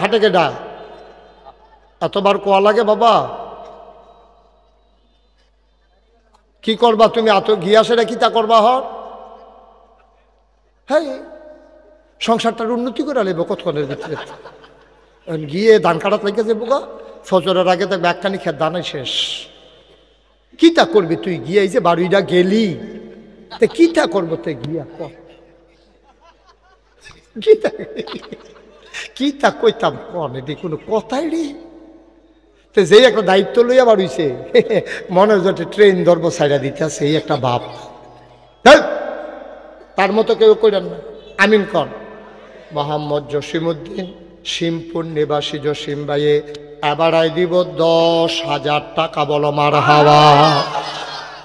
হাটে কেডা এতবার কোয়া লাগে বাবা? কি করবা তুমি? এত গিয়াসেরা কি তা করবা? হ্যাঁ, সংসারটার উন্নতি করে নেব কতক্ষণের ভিতরে। গিয়ে ধান কাটাত লেগে যাবো গা, ফজরের আগে দেখবে একখানি খেত দানাই শেষ। কি তা করবি তুই গিয়ে? এই যে বাড়িটা গেলি, তে কি তা করবো তে গিয়া? কি তা কইতাম কন, এটি কোনো কথাই রে। তো যেই একটা দায়িত্ব লইয়া বাড়িছে, মনে হয় যে ট্রেন ধরবো সাইডা দিতে আছে, এই একটা ভাব। তার মতো কেউ কইলেন না। আমিন কন। মোহাম্মদ জসিমউদ্দিন শিমপুর নিবাসী জসিম ভাইয়ে এবারাই দিব 10,000 টাকা। বলো মারহাবা।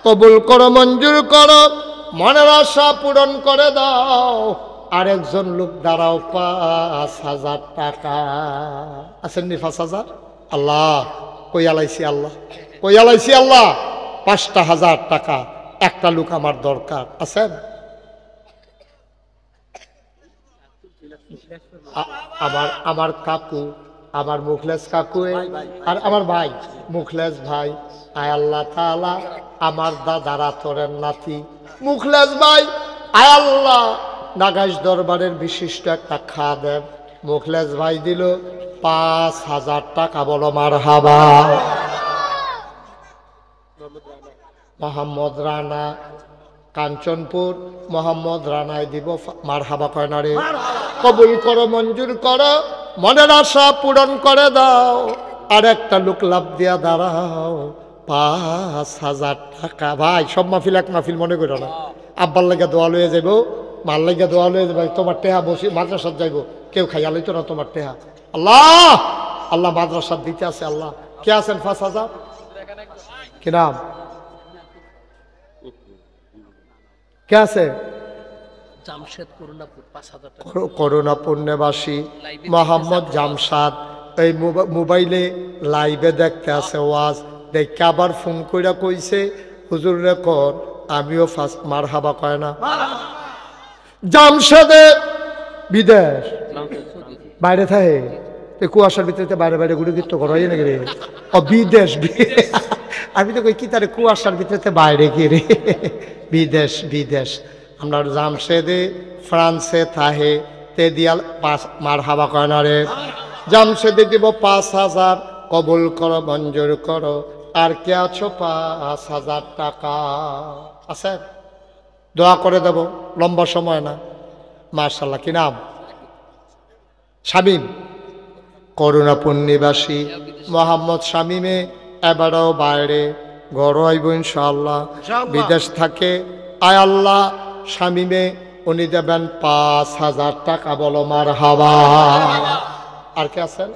কবুল করো, মঞ্জুর করো, মনের আশা পূরণ করে দাও। আরেকজন লোক দাঁড়াও, 5,000 টাকা। আছেননি 5,000? আল্লাহ কই আলাইছি, আল্লাহ কই আলাইছি, আল্লাহ 5,000 টাকা। একটা লোক আমার দরকার। আছেন? আমার কাকু, আমার মুখলেস কাকু আর আমার ভাই মুখলেস ভাই। আয় আল্লাহ তাআলা আমার দাদারা তোরের নাতি মুখলেস ভাই, আয় আল্লাহ নাগাইশ দরবারের বিশিষ্ট একটা খাদেম মুখলেস ভাই দিল 5,000 টাকা। বলো মারহাবা। মোহাম্মদ রানা কাঞ্চনপুর, মোহাম্মদ রানায় দিব মারহাবা। কয় না রে? কবুল করো, মঞ্জুর করো, মনের আশা পূরণ করে দাও। আর একটা লোক লাভ দিয়া দাঁড়াও, 5,000 টাকা। ভাই সব মাহফিল এক মাহফিল মনে করো না। আব্বার লাগে দোয়া লয়ে যাইব, মার লাগে দোয়া লয়ে যাবে। তোমার টেহা বসি মাদ্রাসাত যাইব, কেউ খাইয়া লইতো না তোমার টেহা। আল্লাহ আল্লাহ মাদ্রাসাত দিতে আছে। আল্লাহ কে আছেন 5,000? কি নাম? কে আছে? করুণাপুর নিবাসী মোহাম্মদ জামশাদ। এই মোবাইলে লাইভে দেখতে আছে ওয়াজ দেখে আবার ফোন কইরা কইছে, হুজুর রে কর আমিও ফার্স্ট মারহাবা। কয় না? জামশাদে বিদেশ বাইরে থাকে, কুয়াশার ভিতরে বাইরে বাইরে গুড়ি গিয়ে করো নাকি রে? ও বিদেশ। আমি তো কই কি তারে কুয়াশার ভিতরে বাইরে গিয়ে রে? বিদেশ বিদেশ। আমরা জামশেদে ফ্রান্সে থাহে তে দিয়াল মারহাবা। কয় না রে? জামশেদে দিব 5,000। কবুল করো, মঞ্জুর করো। আর কে আছো? 5,000 টাকা আছে, দোয়া করে দেব, লম্বা সময় না। মাশাআল্লাহ। কি নাম? শামীম, করুণাপুর নিবাসী মোহাম্মদ শামীমে এবারও বাইরে ঘর আইব ইনশাআল্লাহ, বিদেশ থাকে। আয় আল্লাহ শামীমে উনি দেবেন 5,000 টাকা। বলো মারহাবা। আর কে আছেন?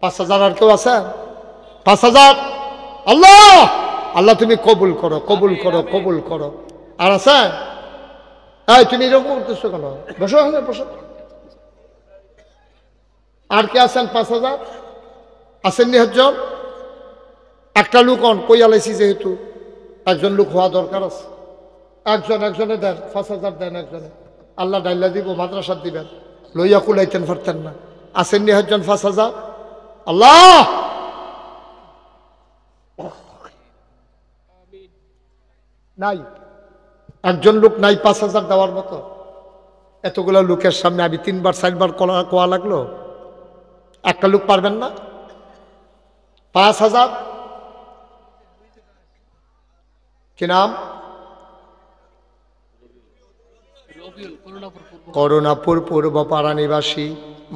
5,000 আর কেউ আছেন? 5,000। আল্লাহ আল্লাহ তুমি কবুল করো, কবুল করো, কবুল করো। আর আছে? এই তুমি এরকম করতেছো কেন? বসো, বসো। আর কে আছেন? 5,000 আছেন নি? একজন, একটা লোক অন কই আলাইছি, যেহেতু একজন লোক হওয়া দরকার আছে। একজনে দেন 5,000 দেন একজনে। আল্লাহ ডাইলা দিব, মাদ্রাসাত দিবেন, লইয়া কুলাইতেন পারতেন না। আসেন নি একজন 5,000? আল্লাহ নাই, একজন লোক নাই 5,000 দেওয়ার মতো। এতগুলো লোকের সামনে আমি 3বার 4বার কোয়া লাগলো, একটা লোক পারবেন না? 5,000। কি নাম? করুণাপুর পূর্বপাড়া নিবাসী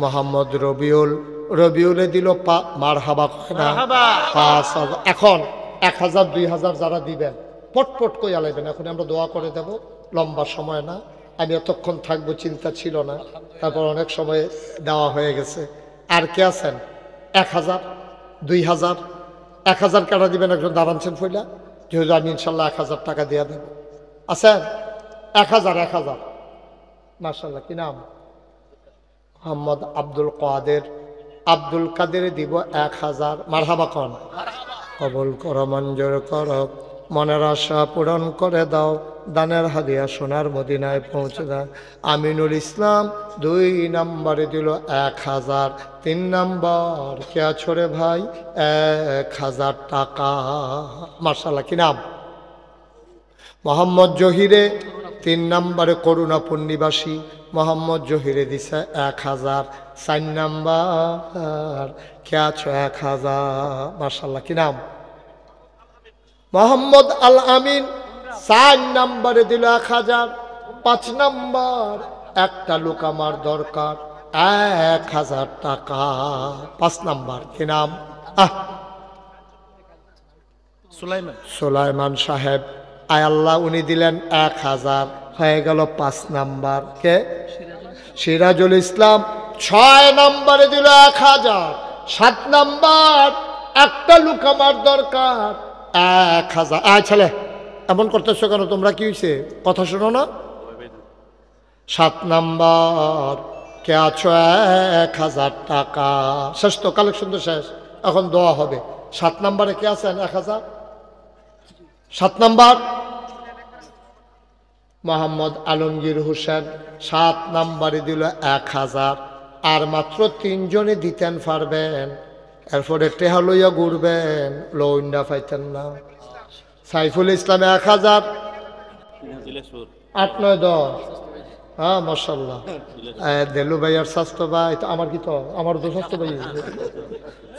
মোহাম্মদ রবিউল। রবিউলে দিল মারহাবা। 5,000। এখন 1,000 2,000 যারা দিবেন পটপট কই আলাইবেন। এখন আমরা দোয়া করে দেব, লম্বা সময় না। আমি এতক্ষণ থাকবো চিন্তা ছিল না, তারপর অনেক সময় দেওয়া হয়ে গেছে। আর কে আছেন? 1,000 2,000 1,000 কাটা দিবেন। একজন দাঁড়াচ্ছেন ফইলা, যেহেতু আমি ইনশাল্লাহ 1,000 টাকা দিয়ে দেব। আছেন? 1,000 মাশাআল্লাহ। কি নাম? মোহাম্মদ আব্দুল কাদের। আব্দুল কাদের দিব 1,000। মারহাবা কন। কবুল করো, মঞ্জুর করো, মনের আশা পূরণ করে দাও, দানের হাদিয়া সোনার মদিনায় পৌঁছে দাও। আমিনুল ইসলাম 2 নম্বরে দিল 1000। 3 নম্বর কে আছো রে ভাই? 1000 টাকা। মাশাআল্লাহ, কি নাম? মোহাম্মদ জহিরে 3 নম্বরে করুণাপুর নিবাসী মোহাম্মদ জহিরে দিছে 1000। 4 নম্বর কে আছো? 1000। মাশাআল্লাহ, কি নাম? মোহাম্মদ আল আমিন 4 নম্বরে দিল 1000। 5 নম্বর একটা লোক আমার দরকার, 1000 টাকা। 5 নম্বর কি নাম? সুলাইমান সাহেব। আয় আল্লাহ, উনি দিলেন 1000, হয়ে গেল 5 নাম্বার। কে? সিরাজুল ইসলাম 6 নম্বরে দিল 1000। 7 নাম্বার একটা লোক আমার দরকার, 1000। আয় ছেলে, এমন করতেছো কেন তোমরা? কি হয়েছে? কথা শোনো না। 7 নাম্বার কে আছো? 1000 টাকা। শেষ তো, কালেকশন তো শেষ, এখন দোয়া হবে। 7 নম্বরে কে আছেন? 1000। 7 নাম্বার মোহাম্মদ আলমগীর হোসেন 7 নম্বরে দিল 1000। আর মাত্র 3 জনে দিতেন পারবেন, এরপরে টেহা লইয়া ঘুরবেন, লইন্ডা পাইতেন না। সাইফুল ইসলাম 1000। 8, 9, 10। হ্যাঁ মাশাআল্লাহ। দেলু ভাইয়ার স্বাস্থ্য ভাই তো আমার, কি তো আমার তো স্বাস্থ্য ভাই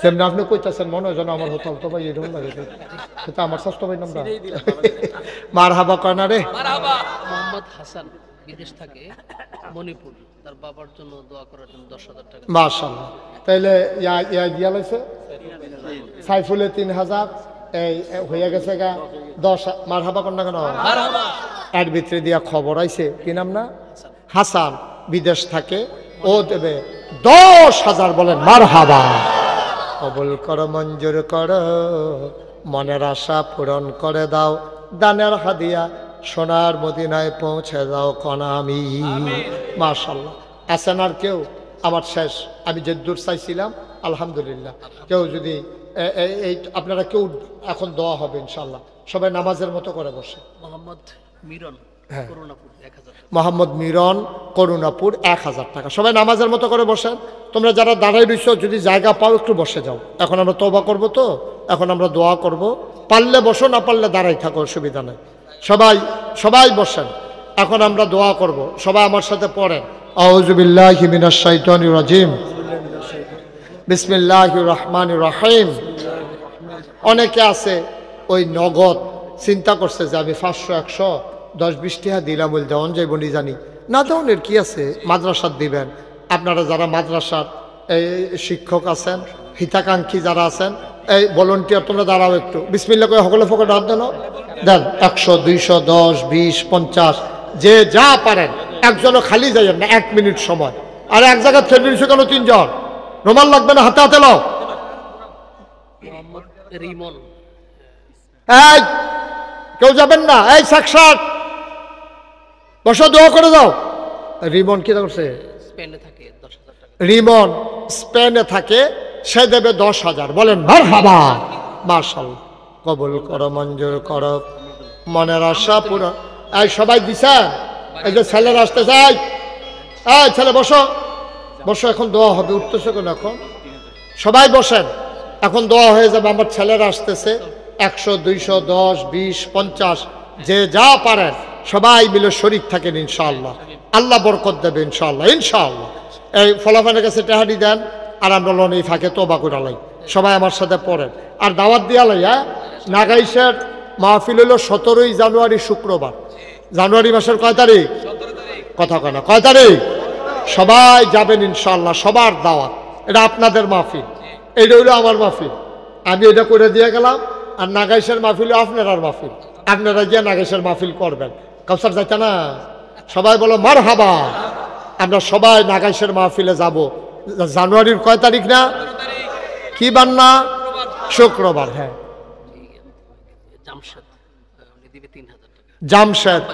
সেমনি আপনি কইতাছেন মনে হয় যেন আমার হোটেল তো ভাই এরকম লাগে, সেটা আমার স্বাস্থ্য ভাই নামটা। মারহাবা কয় না রে। মোহাম্মদ হাসান বিদেশ থাকে মণিপুর, তার বাবার জন্য দোয়া করার জন্য 10,000 টাকা। মাশাআল্লাহ। তাইলে ইয়া দিয়া লাইছে সাইফুলে 3000, এই হয়ে গেছে গা 10। মারহাবা কর না কেন? মারহাবা। এর ভিতরে দিয়া খবর আইছে, কি নাম না? হাসান, বিদেশ থাকে, ও দেবে 10,000। বলেন মারহাবা। কবুল করো, মঞ্জুর করো, মনের আশা পূরণ করে দাও, দানের হাদিয়া সোনার মদিনায় পৌঁছে দাও কোন আমিন। মাশাআল্লাহ। আছেন আর কেউ? আমার শেষ, আমি যে দূর চাইছিলাম আলহামদুলিল্লাহ। কেউ যদি এই আপনারা কেউ এখন দোয়া হবে ইনশাআল্লাহ। সবাই নামাজের মতো করে বসে। মোহাম্মদ মিরন করুণাপুর 1000 টাকা। মোহাম্মদ মিরন করুণাপুর 1000 টাকা। সবাই নামাজের মতো করে বসেন। তোমরা যারা দাঁড়াই রইছো যদি জায়গা পাও একটু বসে যাও। এখন আমরা তওবা করব, তো এখন আমরা দোয়া করব। পারলে বসো, না পারলে দাঁড়াই থাকো, অসুবিধা নেই। সবাই বসেন, এখন আমরা দোয়া করব। সবাই আমার সাথে পড়েন। আউযু বিল্লাহি মিনাশ শাইতানির রাজিম, বিসমিল্লাহির রহমানির রহিম। অনেকে আছে ওই নগদ চিন্তা করছে যে আমি 500, 100, 10, 20 টাকা দিলাম, বলে দেওয়ান যাইব নি জানি না। দেওয়ানের কি আছে, মাদ্রাসার দিবেন। আপনারা যারা মাদ্রাসার এই শিক্ষক আছেন, হিতাকাঙ্ক্ষী যারা আছেন, এই ভলেন্টিয়ার, তোমরা দাঁড়াও একটু। বিসমিল্লাহ করে সকলে ফোকটে হাত দেন, দেন। 100, 200, 10, 20, 50, যে যা পারেন। একজনও খালি যাইয়েন না, 1 মিনিট সময়। আর এক জায়গায় ছেড়ে দিয়েছে কেন? 3 জন। রুমাল লাগবে না, হাতে হাতে লাও। মোহাম্মদ রিমন। এই কেউ যাবেন না, এই 60 বসো, দোয়া করে দাও। রিমন কি করছে? স্পেনে থাকে 10,000 টাকা। রিমন স্পেনে থাকে, সে দেবে 10,000। বলেন মারহাবা। মাশাআল্লাহ। কবুল করো, মঞ্জুর করো, মনের আশা পুরো। এই সবাই দিছে? এই যে ছেলেরা আসতে চাই, এই ছেলে বসো, বসো, এখন দোয়া হবে। উঠতেছে কেন? এখন সবাই বসেন, এখন দোয়া হয়ে যাবে। আমার ছেলেরা আসতেছে। 100, 200, 10, 20, 50, যে যা পারেন সবাই মিলে শরীক থাকেন ইনশাআল্লাহ। আল্লাহ বরকত দেবে ইনশাআল্লাহ, ইনশাআল্লাহ। এই ফলাফানের কাছে টাহারি দেন, আর আমরা লোন এই ফাঁকে তোবা করে লাই। সবাই আমার সাথে পড়েন আর দাওয়াত দিয়া লাই। হ্যাঁ, নাগাইশের মাহফিল হলো 17ই জানুয়ারি, শুক্রবার। জানুয়ারি মাসের কয় তারিখ? কথা কয় না, কয় তারিখ? সবাই যাবেন ইনশাআল্লাহ, সবার দাওয়াত। এটা আপনাদের মাহফিল, এটা হইলো আমার মাহফিল। আমি এটা করে দিয়ে গেলাম। আর নাগাইশের মাহফিল আপনার মাহফিল, আপনারা গিয়ে নাগাইশের মাহফিল করবেন। কাউসার যাইতে না? সবাই বলো মারহাবা। আমরা সবাই নাগাইশের মাহফিলে যাব। জানুয়ারির কয় তারিখ না? কি বার না? শুক্রবার। হ্যাঁ, জামশেদ উনি দিবে 3,000 টাকা। জামশেদ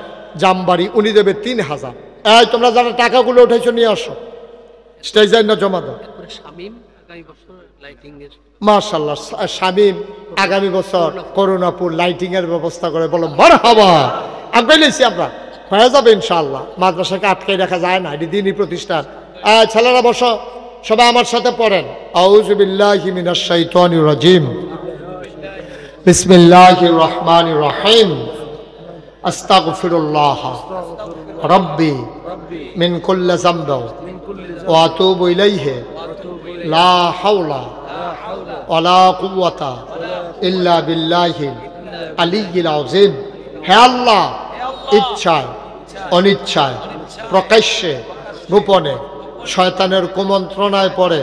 জামবাড়ি, উনি দেবে 3,000। এই তোমরা যারা টাকাগুলো উঠেছো নিয়ে আসো, স্টেজে না জমা দাও। এরপরে শামিম আগামী বছর লাইটিং এর মাশাআল্লাহ শামীম আগামী বছর করুণাপুর লাইটিং এর ব্যবস্থা করে বলো মারহাবা। আগাইলেছি আমরা হয়ে যাবে ইনশাআল্লাহ। মাদ্রাসাকে আটকাই রাখা যায় না, এটি দিনই প্রতিষ্ঠান। ছেলেরা বসো, সবাই আমার সাথে পড়েন। আউযু বিল্লাহি মিনাশ শাইতানির রাজিম, বিসমিল্লাহির রহমানির রহিম, আস্তাগফিরুল্লাহ রাব্বি মিন কুল্লি যামবিন ওয়া আতুবু ইলাইহি লা হাওলা ওয়ালা কুওয়াতা ইল্লা বিল্লাহিল আলিয়্যিল আযীম। হে আল্লাহ, ইচ্ছায় অনিচ্ছায় প্রকাশ্যে গোপনে শয়তানের কুমন্ত্রণায় পড়ে,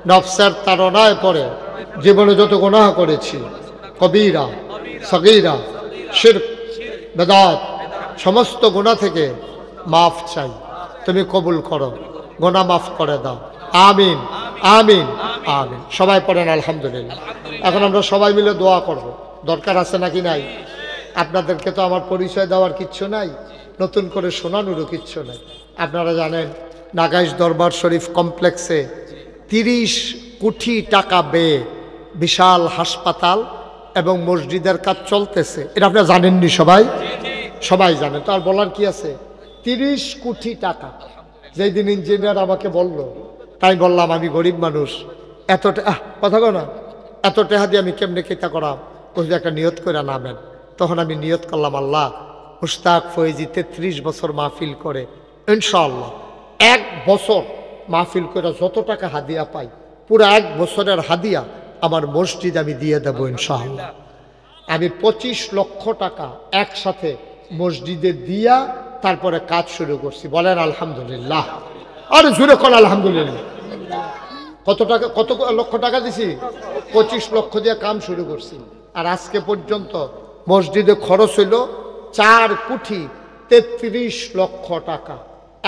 নফসের তাড়নায় পড়ে জীবনে যত গুনাহ করেছি, কবিরা সগীরা শিরক বেদাত সমস্ত গুনাহ থেকে মাফ চাই, তুমি কবুল করো, গুনাহ মাফ করে দাও। আমিন আমিন আমিন। সবাই পড়েন আলহামদুলিল্লাহ। এখন আমরা সবাই মিলে দোয়া করব। দরকার আছে নাকি নাই? আপনাদেরকে তো আমার পরিচয় দেওয়ার কিচ্ছু নাই, নতুন করে শোনানোরও কিচ্ছু নাই। আপনারা জানেন নাগাইশ দরবার শরীফ কমপ্লেক্সে 30 কোটি টাকা ব্যয়ে বিশাল হাসপাতাল এবং মসজিদের কাজ চলতেছে। এটা আপনারা জানেননি? সবাই সবাই জানে, তো আর বলার কি আছে? 30 কোটি টাকা। যেই দিন ইঞ্জিনিয়ার আমাকে বলল, তাই বললাম আমি গরিব মানুষ, এত কথা কো না, এত টাকা দিয়ে আমি কেমনে কেতা করাম? ওই একটা নিয়ত করে নামেন। তখন আমি নিয়ত করলাম, আল্লাহ মুশতাক ফয়েজি 33 বছর মাহফিল করে, ইনশাআল্লাহ 1 বছর মাহফিল করে যত টাকা হাদিয়া পাই, পুরো 1 বছরের হাদিয়া আমার মসজিদ আমি দিয়ে দেবো ইনশাআল্লাহ। আমি 25 লক্ষ টাকা একসাথে মসজিদে দিয়া তারপরে কাজ শুরু করছি। বলেন আলহামদুলিল্লাহ। আরে জোরে কোন আলহামদুলিল্লাহ। কত টাকা, কত লক্ষ টাকা দিছি? 25 লক্ষ দিয়ে কাম শুরু করছি। আর আজকে পর্যন্ত মসজিদে খরচ হইল 4 কোটি 33 লক্ষ টাকা।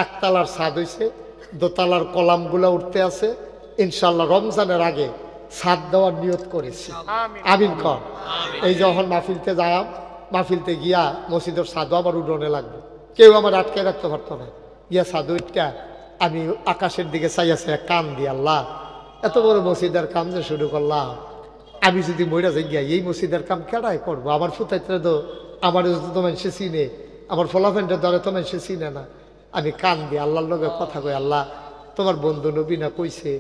একতলার ছাদ হয়েছে, দোতলার কলামগুলা উঠতে আছে। ইনশাল্লাহ রমজানের আগে ছাদ দেওয়ার নিয়ত করেছি। আমিন কর। এই যখন মাহফিলতে যাম, মাহফিলতে গিয়া মসজিদের ছাদও আমার উডনে লাগবে, কেউ আমার আটকে রাখতে পারতো না। গিয়া ছাদ উঠটা আমি আকাশের দিকে চাইয়াছে কান দিয়ে, আল্লাহ এত বড় মসজিদের কাম যে শুরু করলাম, আমি যদি মইরা যাই গিয়া এই মসজিদের কাম কেডাই করবো? আমার ফুতাইতে তো আমার তো মানুষে চিনে, আমার ফলাফেনটা ধরে তো মানুষে চিনে না। আমি কান দিয়ে আল্লাহর লগে কথা কই, আল্লাহ তোমার বন্ধু নবীনা কইছে,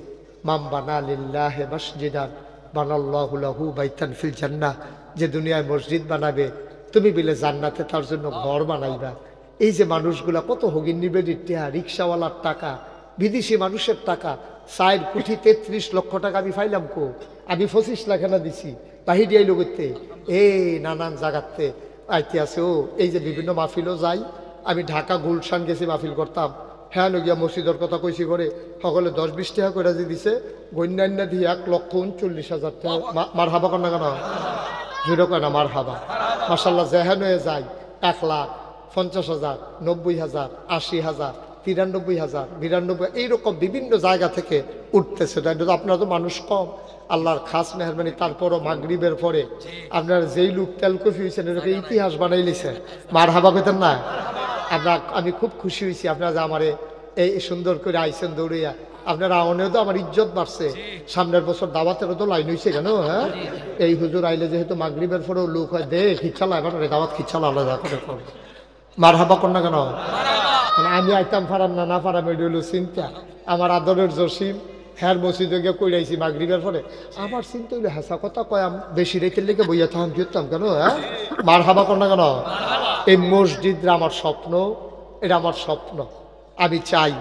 মাম বানা লিল্লাহি মাসজিদান বানাল্লাহু লাহু বাইতান ফিল জান্নাহ, যে দুনিয়ায় মসজিদ বানাবে তুমি বিলে জান্নাতে তার জন্য ঘর বানাইবা। এই যে মানুষগুলা কত হগিন নিবেদিত টাকা, রিক্সাওয়ালার টাকা, বিদেশি মানুষের টাকা, 4 কোটি 33 লক্ষ টাকা আমি পাইলাম কো? আমি 25 লাখ না দিছি বাহির আইলো করতে, এই নানান জায়গাতে আইতে আছে। ও এই যে বিভিন্ন মাহফিলও যাই, আমি ঢাকা গুলশান গেছি মাহফিল করতাম, হ্যাঁ লগিয়া মসজিদের কথা কইছি করে সকলে 10-20 টাকা করে যে দিছে, গণ্যান্য দিয়ে 1,39,000 টাকা। মার হাবা কর না কেন? জুড়ে কয় না মার হাবা। মাশাল্লাহ জেহান হয়ে যায় 1,50,000, 90,000, 80,000, 93,000, 92, এইরকম বিভিন্ন জায়গা থেকে উঠতেছে। আপনারা তো মানুষ কম, আল্লাহর খাস মেহরবানি। তারপরও মাগরিবের পরে আপনার যেই লোক তেলকফি হয়েছেন এরকম ইতিহাস বানাই লিছেন। মার হাবা পেতেন না? আমি খুব খুশি হয়েছি আপনারা যে আমারে এই সুন্দর করে আইসেন দৌড়িয়া। আপনারা অনেক তো আমার ইজ্জত বাড়ছে। সামনের বছর দাওয়াতেরও তো লাইন হয়েছে কেন? হ্যাঁ, এই হুজুর আইলে যেহেতু মাগরিবের পরেও লোক হয়, দে খিচ্ছালা, এবার দাওয়াত খিচ্ছালা আলাদা করে করবে। মার হাবা কর না কেন? আমি আইতাম ফারাম না না ফারাম, এটি হলো চিন্তা। আমার আদরের জসিম হ্যার মসজিদে গিয়ে কইরাইছি মাগরিবের পরে, আমার চিন্তা হইলো হেসা কথা কয়, বেশি রেখে লেগে বইয়া তখন দিতাম কেন? হ্যাঁ, মার হাবা কর না কেন? এই মসজিদরা আমার স্বপ্ন, এটা আমার স্বপ্ন। আমি চাই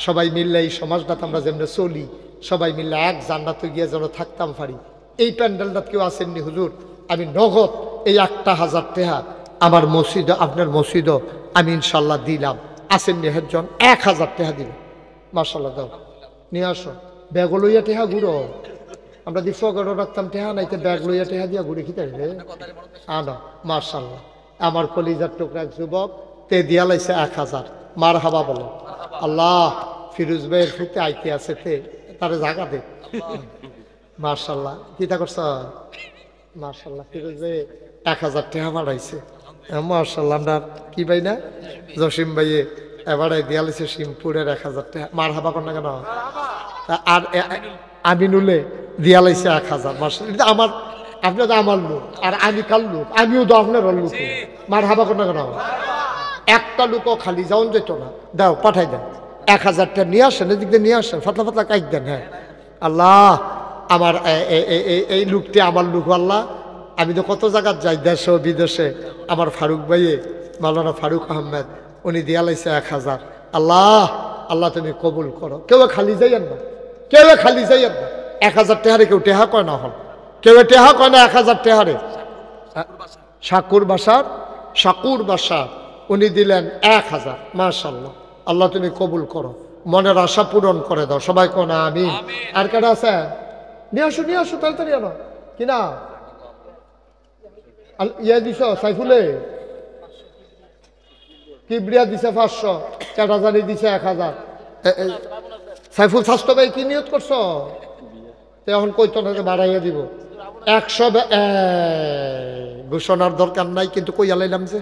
সবাই মিললে এই সমাজটাতে আমরা যেমন চলি, সবাই মিললে এক জান্নাতে গিয়ে যেন থাকতাম পারি। এই প্যান্ডেলটা কেউ আসেননি হুজুর, আমি নগদ এই 1,000 টাকা আমার মসজিদ, আপনার মসজিদও আমি ইনশাল্লাহ দিলাম। আসেননি একজন 1,000 টাকা দিল, মাশাল্লাহ দাও নিয়ে আসো। ব্যাগ লইয়া টেহা ঘুরো, আমরা দি ফগড় রাখতাম টেহা নাইতে ব্যাগ লইয়া টেহা দিয়া ঘুরে খিতে আনো। মাশাল্লাহ আমার কলিজার টুকরা যুবক তে দিয়া লাইছে 1,000। মার হাবা বলো। আল্লাহ ফিরোজ ভাইয়ের ফুতে আইতে আছে, তে তারে জাগা দে। মাশাল্লাহ কিতা করছ? মাশাল্লাহ ফিরোজ ভাই 1,000 টাকা বাড়াইছে। মাশাল্লাহ আমরা কি ভাই না জসিম ভাইয়ে এবারে দিয়া লাইছে শিমপুরের 1,000 টাকা। মার হাবা কর না কেন? আর আমিনুলে দিয়া লাইছে 1000 মাশাআল্লাহ। এটা আমার আপনার তো আমার লোক আর আমি কার লোক, আমিও তো আপনার লোক। মার হাবা কোন কেন একটা লোকও খালি যাওন যেত না। দাও পাঠাই দেন 1000টা নিয়ে আসেন, এদিক দিয়ে নিয়ে আসেন, ফাতলা ফাতলা কাইক দেন। হ্যাঁ আল্লাহ আমার এই লোকটি আমার লোক আল্লাহ। আমি তো কত জায়গায় যাই দেশে বিদেশে, আমার ফারুক ভাইয়ে মাওলানা ফারুক আহমেদ উনি দিয়া লাইছে 1000। আল্লাহ আল্লাহ তুমি কবুল করো। কেউ খালি যাইয়েন না, কেউ খালি যাইয়েন না। 1000 টাকারে কেউ টেহা কয় না, হল কেউ টেহা কয় না 1000 টাকারে। শাকুর বাসার উনি দিলেন 1000। মাশাআল্লাহ আল্লাহ তুমি কবুল করো, মনের আশা পূরণ করে দাও। সবাই কোন আমিন। আর কারা আছে? নিয়ে আসো তাড়াতাড়ি আনো। কিনা ইয়ে দিছ সাইফুলে কিবরিয়া দিছে 500, চাটাজানি দিছে 1000। সাইফুল স্বাস্থ্য ভাই কি নিয়ত করছো? এখন কইতো না বাড়াইয়া দিব 100। ঘোষণার দরকার নাই, কিন্তু কইয়া লাইলাম যে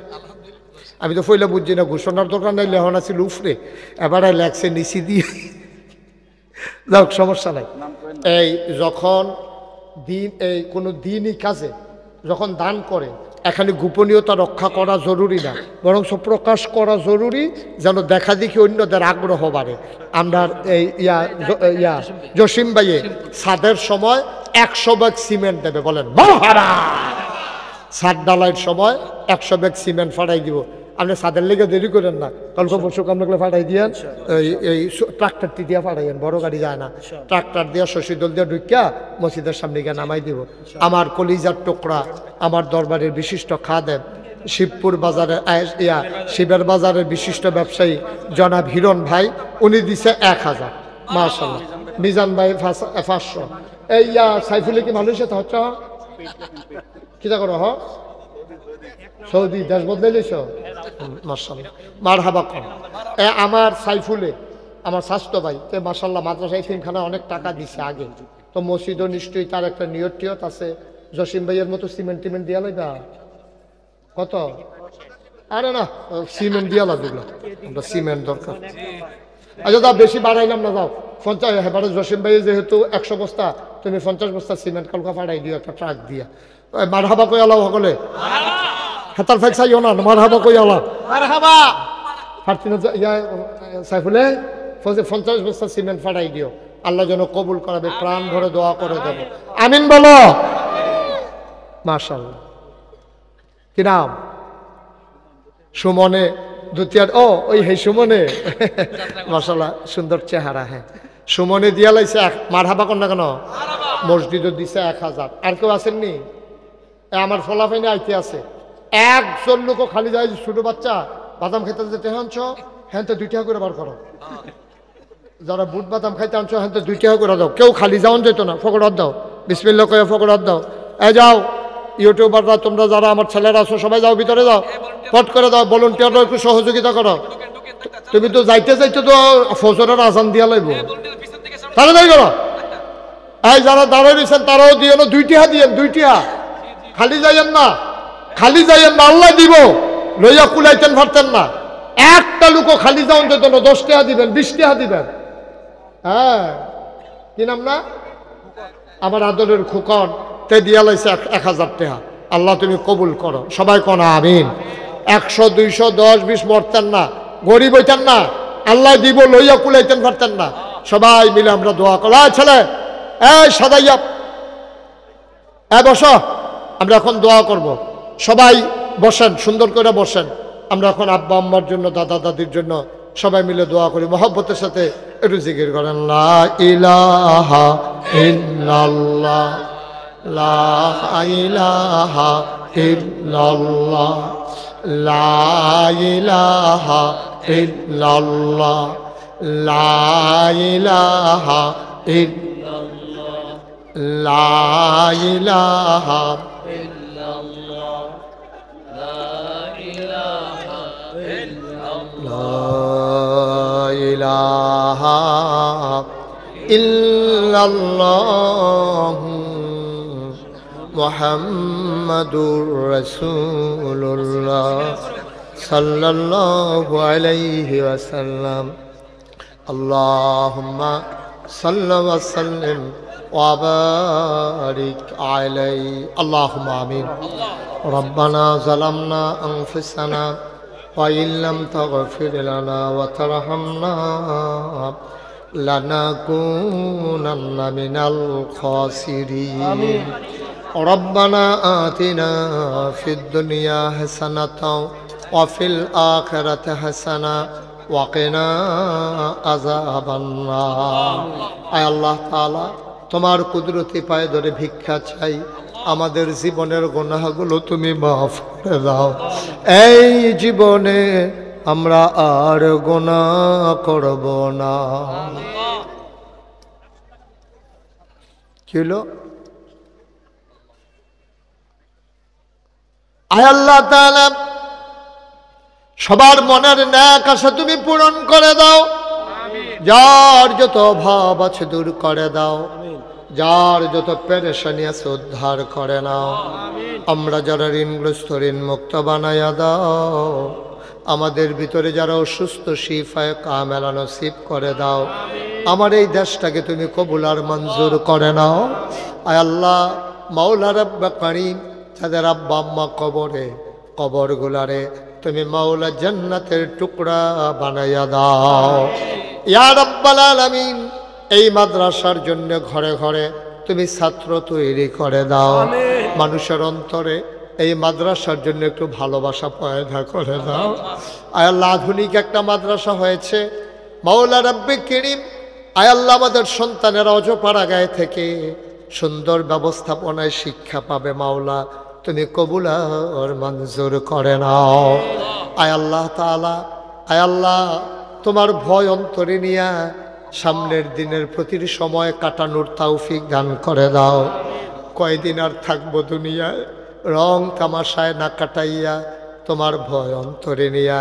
আমি তো ফইলা বুঝছি না। ঘোষণার দরকার নাই, লেহনা ছিল উফরে, এবারে লেখছে নিচি দিয়ে। যাক সমস্যা নাই। এই যখন দিন এই কোনো দিনই কাজে যখন দান করে, এখানে গোপনীয়তা রক্ষা করা জরুরি না, বরং প্রকাশ করা জরুরি, যেন দেখা দেখি অন্যদের আগ্রহ বাড়ে। আমরা এই জসিম ভাইয়ে ছাদের সময় 100 ব্যাগ সিমেন্ট দেবে, বলেন ছাদ ডালাইয়ের সময় 100 ব্যাগ সিমেন্ট ফাটাই দিব। আপনি ছাদের লেগে দেরি করেন না, কালকে পরশু আপনাকে ফাটাই দিয়েন। এই ট্রাক্টরটি দিয়ে ফাটাইয়েন, বড় গাড়ি যায় না, ট্রাক্টর দিয়ে শশীদল দিয়ে ঢুকিয়া মসজিদের সামনে গিয়ে নামাই দিব। আমার কলিজার টুকরা, আমার দরবারের বিশিষ্ট খাদেম, শিবপুর বাজারের শিবের বাজারের বিশিষ্ট ব্যবসায়ী জনাব হিরণ ভাই, উনি দিছে 1000। মাশাআল্লাহ। মিজান ভাই 500। এই সাইফুলে কি মালয়েশিয়াতে হচ্ছে কিটা করো? সৌদি দেশ বদলাইছ। মাশাআল্লাহ মারহাবা কর। আমার সাইফুলে আমার স্বাস্থ্য ভাই তো মাশাআল্লাহ মাদ্রাসা ইতিমখানা অনেক টাকা দিছে আগে, তো মসজিদও নিশ্চয়ই তার একটা নিয়ত টিয়ত আছে। জসিম ভাইয়ের মতো সিমেন্ট টিমেন্ট দিয়া লাইবা কত? আরে না, সিমেন্ট দিয়া লাগবে, আমরা সিমেন্ট দরকার। আচ্ছা দাও, বেশি বাড়াইলাম না, যাও 50। এবারে জসিম ভাই যেহেতু 100 বস্তা, তুমি 50 বস্তা সিমেন্ট কালকা ফাটাই দিও একটা ট্রাক দিয়া। মারহাবা কই আলাও সকলে, হাতার ফাইক চাইও না, মারহাবা কই আলাও মারহাবা। ফারতিনা সাইফুলে 50 বস্তা সিমেন্ট ফাটাই দিও, আল্লাহ যেন কবুল করাবে, প্রাণ ভরে দোয়া করে দেব। আমিন বলো। মাশাআল্লাহ। কি নাম? সুমনে দুতিয়ার। ও ওই হে সুমনে, মাশাআল্লাহ সুন্দর চেহারা। হ্যাঁ সুমনে দিয়া লাইছে। মারহাবা কর না কেন? মসজিদও দিছে 1000। আর কেউ আসেননি? আমার ফলাফাইনে আইতে আছে। একজন লোকও খালি যায়, ছোট বাচ্চা বাদাম খাইতে যেতে আনছ, হ্যাঁ তো 2 টাকা করে বার করো। যারা বুট বাদাম খাইতে আনছো, হ্যাঁ তো 2 টাকা করে দাও। কেউ খালি যাওন যেত না, ফকড়াত দাও, বিসমিল্লাহ কয়ে ফকড়াত দাও। যাও ইউটিউবাররা, তোমরা যারা আমার ছেলেরা আছো সবাই যাও, ভিতরে যাও, পট করে দাও, ভলান্টিয়াররা একটু সহযোগিতা করো। তুমি তো যাইতে তো ফজরের আজান দিয়া লাগব, তাড়াতাড়ি করো। এই যারা দাঁড়াই রয়েছেন তারাও দিয়ে না, 2 টাকা দিয়েন, 2 টাকা। খালি যাইয়েন না, খালি যাইয়েন না, আল্লাহ দিব, লইয়া কুলাইতেন পারতেন না। একটা লোকও খালি যাওন যেত না, 10 টাকা দিবেন, 20 টাকা দিবেন। হ্যাঁ কি নাম না আমার আদরের খুকন, তে দিয়া লাইছে 1000 টাকা। আল্লাহ তুমি কবুল করো। সবাই কোন আমিন। 100, 200, 10, 20 মরতেন না, গরিব হইতেন না, আল্লাহ দিব, লইয়া কুলাইতেন পারতেন না। সবাই মিলে আমরা দোয়া করো। ছেলে সাদাইয়া বসো, আমরা এখন দোয়া করব। সবাই বসেন, সুন্দর করে বসেন। আমরা এখন আব্বা আম্মার জন্য, দাদা দাদির জন্য সবাই মিলে দোয়া করি। মহব্বতের সাথে একটু জিকির করেন, লা ইলাহা ইল্লাল্লাহ, লা ইলাহা ইল্লাল্লাহ, লা ইলাহা ইল্লাল্লাহ, লা ইলাহা ইল্লাল্লাহ, লা ইলাহা ইল্লাল্লাহ, লা ইলাহা ইল্লাল্লাহ, মুহাম্মাদুর রাসূলুল্লাহ সাল্লাল্লাহু আলাইহি ওয়াসাল্লাম। আল্লাহুম্মা সাল্লি ওয়া সাল্লিম وبارك عليه اللهم آمين ربنا ظلمنا أنفسنا وإن لم تغفر لنا وترحمنا لنكونن من الخاسرين ربنا آتنا في الدنيا حسنة وفي الآخرة حسنة وقنا عذاب النار আয় আল্লাহ তাআলা তোমার কুদরতি পায়ে ধরে ভিক্ষা চাই আমাদের জীবনের গুনাহগুলো তুমি মাফ করে দাও এই জীবনে আমরা আর গুনাহ করব না কি হলো আয় আল্লাহ তাআলা সবার মনের ন্যাক আশা তুমি পূরণ করে দাও যার যত অভাব আছে দূর করে দাও যার যত পেরেশানি আছে উদ্ধার করে নাও আমরা যারা ঋণগ্রস্ত ঋণ মুক্ত বানাইয়া দাও আমাদের ভিতরে যারা অসুস্থ শিফায়ে কামেলা নসিব করে দাও আমার এই দেশটাকে তুমি কবুল আর মঞ্জুর করে নাও আয় আল্লাহ মাওলা রব্বে কারীম যাদের আব্বা আম্মা কবরে কবরগুলারে তুমি মাওলা জান্নাতের টুকরা বানাইয়া দাও ইয়া রাব্বাল আলামিন এই মাদ্রাসার জন্য ঘরে ঘরে তুমি ছাত্র তৈরি করে দাও মানুষের অন্তরে এই মাদ্রাসার জন্য একটু ভালোবাসা পয়দা করে দাও আয় আল্লাহ আধুনিক একটা মাদ্রাসা হয়েছে মাওলা রব্বে কারীম আয় আল্লাহ আমাদের সন্তানেরা অজপাড়াগাঁয়ে থেকে সুন্দর ব্যবস্থাপনায় শিক্ষা পাবে মাওলা তুমি কবুল আর মঞ্জুর করে নাও আয় আল্লাহ তাআলা আয় আল্লাহ তোমার ভয় অন্তরে নিয়া সামনের দিনের প্রতিটি সময় কাটানোর তৌফিক দান করে দাও কয়দিন আর থাকবো দুনিয়ায় রং তামাশায় না কাটাইয়া তোমার ভয় অন্তরে নিয়া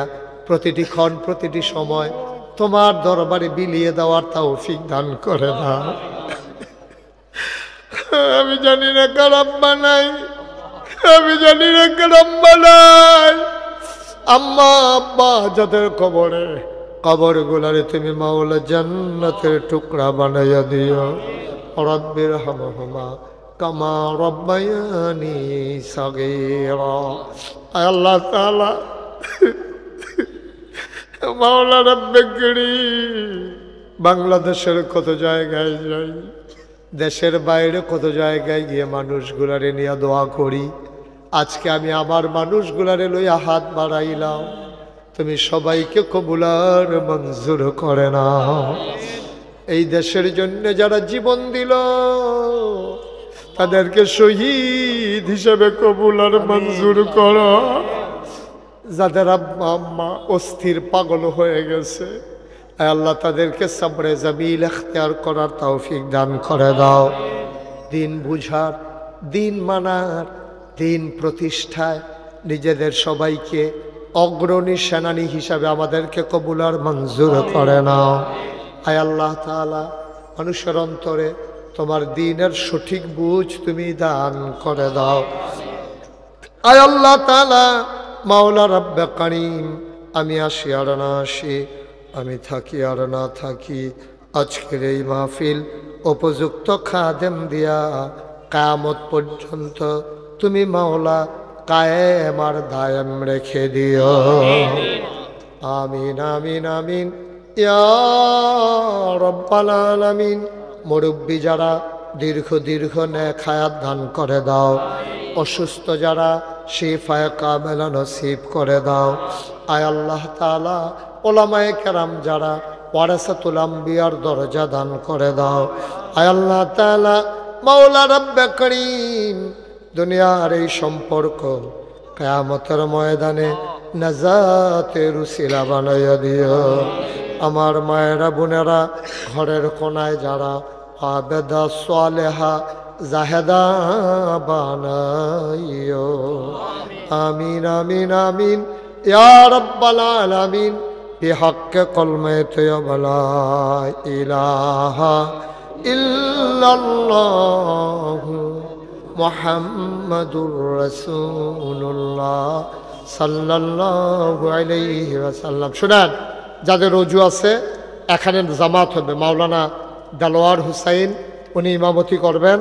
প্রতিটি ক্ষণ প্রতিটি সময় তোমার দরবারে বিলিয়ে দেওয়ার তৌফিক দান করে দাও আমি জানি না কার আম্মা নাই আমি জানি না কার আম্মা নাই আম্মা আব্বা যাদের কবরে কবরগুলারে তুমি মাওলা জান্নাতের টুকরা বানাইয়া দিও রব্বির হামহুমা কামা রব্বায়ানি সাগীরা আয় আল্লাহ তাআলা মাওলা রব্বে কারীম বাংলাদেশের কত জায়গায় যাই দেশের বাইরে কত জায়গায় গিয়ে মানুষগুলারে নিয়ে দোয়া করি আজকে আমি আমার মানুষগুলারে লইয়া হাত বাড়াইলাম তুমি সবাইকে কবুল আর মঞ্জুর করে নাও এই দেশের জন্য যারা জীবন দিল তাদেরকে শহীদ হিসেবে কবুল আর মঞ্জুর করো যাদের আব্বা আম্মা অস্থির পাগল হয়ে গেছে আল্লাহ তাদেরকে সবরে জামিল ইখতিয়ার করার তৌফিক দান করে দাও দিন বুঝার দিন মানার দিন প্রতিষ্ঠায় নিজেদের সবাইকে অগ্রণী সেনানী হিসাবে আমাদেরকে কবুল আর মঞ্জুর করে নাও আয় আল্লাহ তাআলা মানুষের অন্তরে তোমার দ্বীনের সঠিক বুঝ তুমি দান করে দাও আয় আল্লাহ তাআলা মাওলা রব্বে কারীম আমি আসি আর না আসি আমি থাকি আর না থাকি আজকের এই মাহফিল উপযুক্ত খাদেম দিয়া কিয়ামত পর্যন্ত তুমি মাওলা কায়েম আর দায়েম রেখে দিও আমিন আমিন আমিন ইয়া রাব্বাল আলামিন মুরব্বি যারা দীর্ঘ নেক হায়াত দান করে দাও অসুস্থ যারা শিফায়ে কামেলা নসিব করে দাও আয় আল্লাহ তাআলা ওলামায়ে কেরাম যারা ওয়ারাসাতুল আম্বিয়ার দরজা দান করে দাও আয় আল্লাহ তাআলা মাওলা রব্বে কারীম দুনিয়ার এই সম্পর্ক কিয়ামতের ময়দানে নাজাতের উসিলা বানাইয়া দিও আমার মায়েরা বোনেরা ঘরের কোনায় যারা আবেদা সালেহা জাহেদা বানাইও আমিন আমিন আমিন ইয়া রাব্বাল আলামিন বিহক কলমে তৈয়বা লা ইলাহা ইল্লাল্লাহ মুহাম্মাদুর রাসূলুল্লাহ সাল্লাল্লাহু আলাইহি ওয়াসাল্লাম শুনেন যাদের রজু আছে এখানে জামাত হবে মাওলানা দেলোয়ার হুসাইন উনি ইমামতি করবেন।